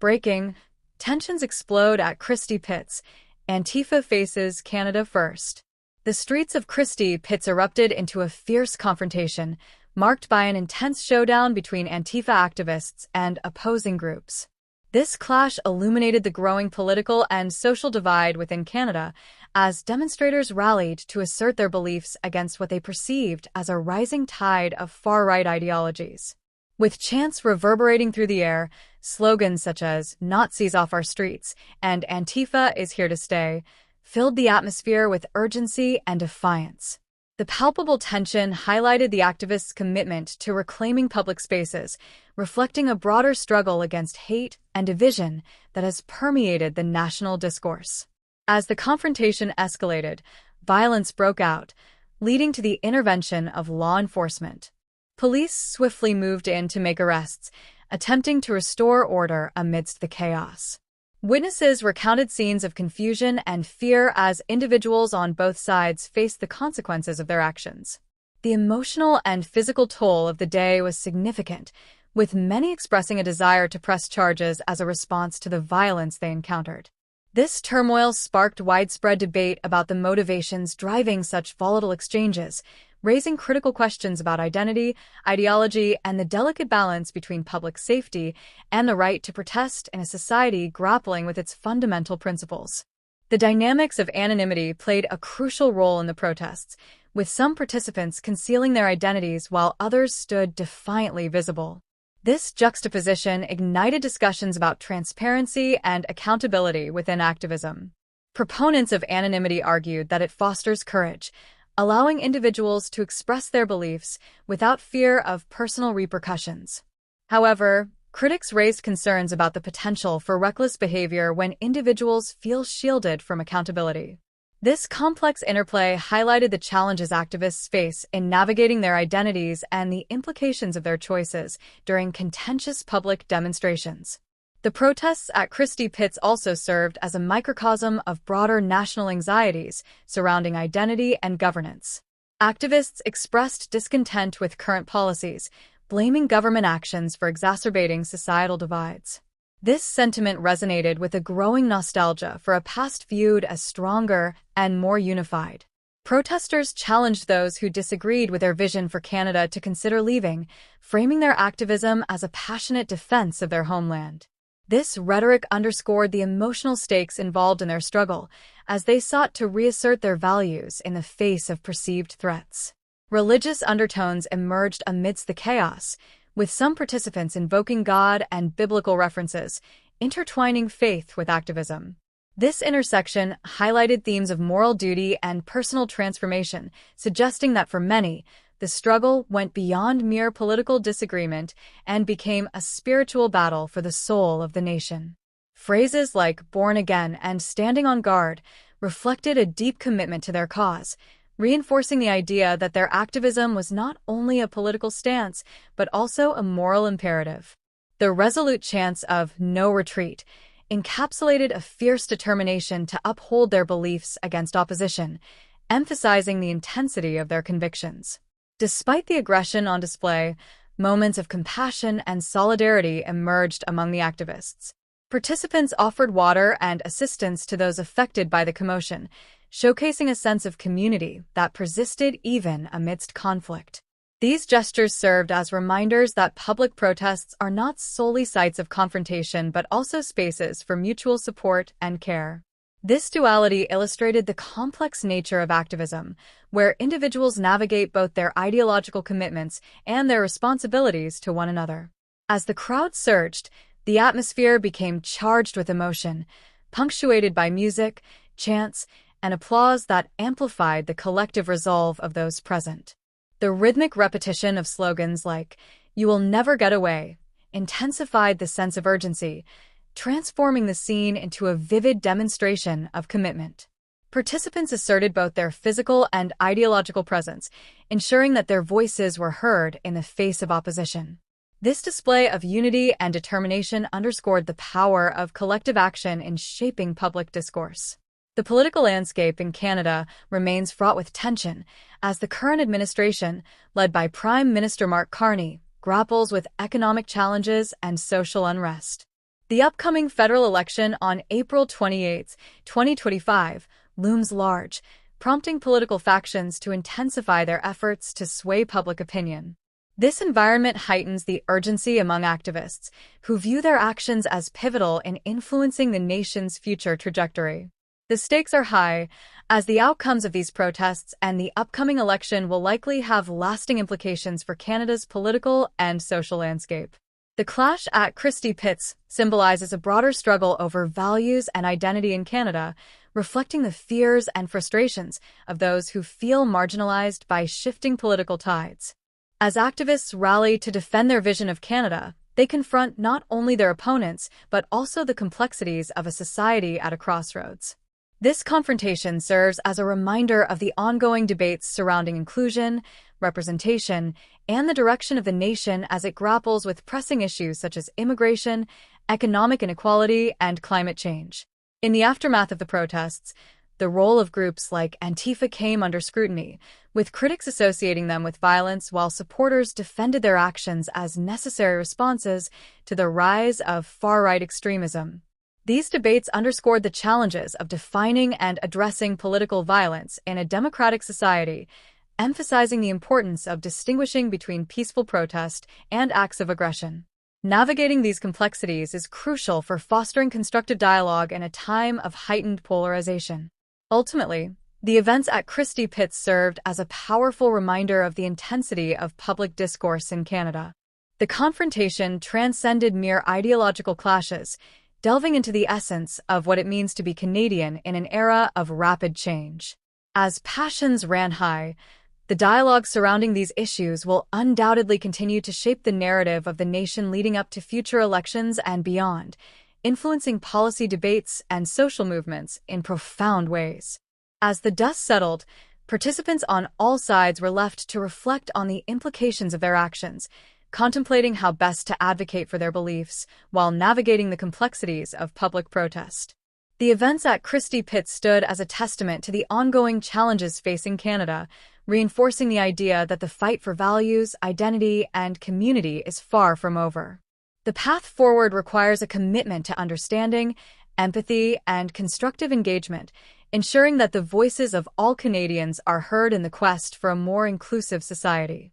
Breaking, tensions explode at Christie Pits. Antifa faces Canada first. The streets of Christie Pits erupted into a fierce confrontation, marked by an intense showdown between Antifa activists and opposing groups. This clash illuminated the growing political and social divide within Canada as demonstrators rallied to assert their beliefs against what they perceived as a rising tide of far-right ideologies. With chants reverberating through the air, slogans such as "Nazis off our streets" and "Antifa is here to stay" filled the atmosphere with urgency and defiance. The palpable tension highlighted the activists' commitment to reclaiming public spaces, reflecting a broader struggle against hate and division that has permeated the national discourse. As the confrontation escalated, violence broke out, leading to the intervention of law enforcement. Police swiftly moved in to make arrests, attempting to restore order amidst the chaos. Witnesses recounted scenes of confusion and fear as individuals on both sides faced the consequences of their actions. The emotional and physical toll of the day was significant, with many expressing a desire to press charges as a response to the violence they encountered. This turmoil sparked widespread debate about the motivations driving such volatile exchanges, raising critical questions about identity, ideology, and the delicate balance between public safety and the right to protest in a society grappling with its fundamental principles. The dynamics of anonymity played a crucial role in the protests, with some participants concealing their identities while others stood defiantly visible. This juxtaposition ignited discussions about transparency and accountability within activism. Proponents of anonymity argued that it fosters courage, allowing individuals to express their beliefs without fear of personal repercussions. However, critics raised concerns about the potential for reckless behavior when individuals feel shielded from accountability. This complex interplay highlighted the challenges activists face in navigating their identities and the implications of their choices during contentious public demonstrations. The protests at Christie Pits also served as a microcosm of broader national anxieties surrounding identity and governance. Activists expressed discontent with current policies, blaming government actions for exacerbating societal divides. This sentiment resonated with a growing nostalgia for a past viewed as stronger and more unified. Protesters challenged those who disagreed with their vision for Canada to consider leaving, framing their activism as a passionate defense of their homeland. This rhetoric underscored the emotional stakes involved in their struggle, as they sought to reassert their values in the face of perceived threats. Religious undertones emerged amidst the chaos, with some participants invoking God and biblical references, intertwining faith with activism. This intersection highlighted themes of moral duty and personal transformation, suggesting that for many, the struggle went beyond mere political disagreement and became a spiritual battle for the soul of the nation. Phrases like "born again" and "standing on guard" reflected a deep commitment to their cause, reinforcing the idea that their activism was not only a political stance, but also a moral imperative. The resolute chants of "no retreat" encapsulated a fierce determination to uphold their beliefs against opposition, emphasizing the intensity of their convictions. Despite the aggression on display, moments of compassion and solidarity emerged among the activists. Participants offered water and assistance to those affected by the commotion, showcasing a sense of community that persisted even amidst conflict. These gestures served as reminders that public protests are not solely sites of confrontation but also spaces for mutual support and care. This duality illustrated the complex nature of activism, where individuals navigate both their ideological commitments and their responsibilities to one another. As the crowd surged, the atmosphere became charged with emotion, punctuated by music, chants, and applause that amplified the collective resolve of those present. The rhythmic repetition of slogans like "You will never get away" intensified the sense of urgency, transforming the scene into a vivid demonstration of commitment. Participants asserted both their physical and ideological presence, ensuring that their voices were heard in the face of opposition. This display of unity and determination underscored the power of collective action in shaping public discourse. The political landscape in Canada remains fraught with tension, as the current administration, led by Prime Minister Mark Carney, grapples with economic challenges and social unrest. The upcoming federal election on April 28, 2025, looms large, prompting political factions to intensify their efforts to sway public opinion. This environment heightens the urgency among activists, who view their actions as pivotal in influencing the nation's future trajectory. The stakes are high, as the outcomes of these protests and the upcoming election will likely have lasting implications for Canada's political and social landscape. The clash at Christie Pits symbolizes a broader struggle over values and identity in Canada, reflecting the fears and frustrations of those who feel marginalized by shifting political tides. As activists rally to defend their vision of Canada, they confront not only their opponents but also the complexities of a society at a crossroads. This confrontation serves as a reminder of the ongoing debates surrounding inclusion, representation, and the direction of the nation as it grapples with pressing issues such as immigration, economic inequality, and climate change. In the aftermath of the protests, the role of groups like Antifa came under scrutiny, with critics associating them with violence while supporters defended their actions as necessary responses to the rise of far-right extremism. These debates underscored the challenges of defining and addressing political violence in a democratic society, emphasizing the importance of distinguishing between peaceful protest and acts of aggression. Navigating these complexities is crucial for fostering constructive dialogue in a time of heightened polarization. Ultimately, the events at Christie Pits served as a powerful reminder of the intensity of public discourse in Canada. The confrontation transcended mere ideological clashes, delving into the essence of what it means to be Canadian in an era of rapid change. As passions ran high, the dialogue surrounding these issues will undoubtedly continue to shape the narrative of the nation leading up to future elections and beyond, influencing policy debates and social movements in profound ways. As the dust settled, participants on all sides were left to reflect on the implications of their actions, contemplating how best to advocate for their beliefs while navigating the complexities of public protest. The events at Christie Pits stood as a testament to the ongoing challenges facing Canada, reinforcing the idea that the fight for values, identity, and community is far from over. The path forward requires a commitment to understanding, empathy, and constructive engagement, ensuring that the voices of all Canadians are heard in the quest for a more inclusive society.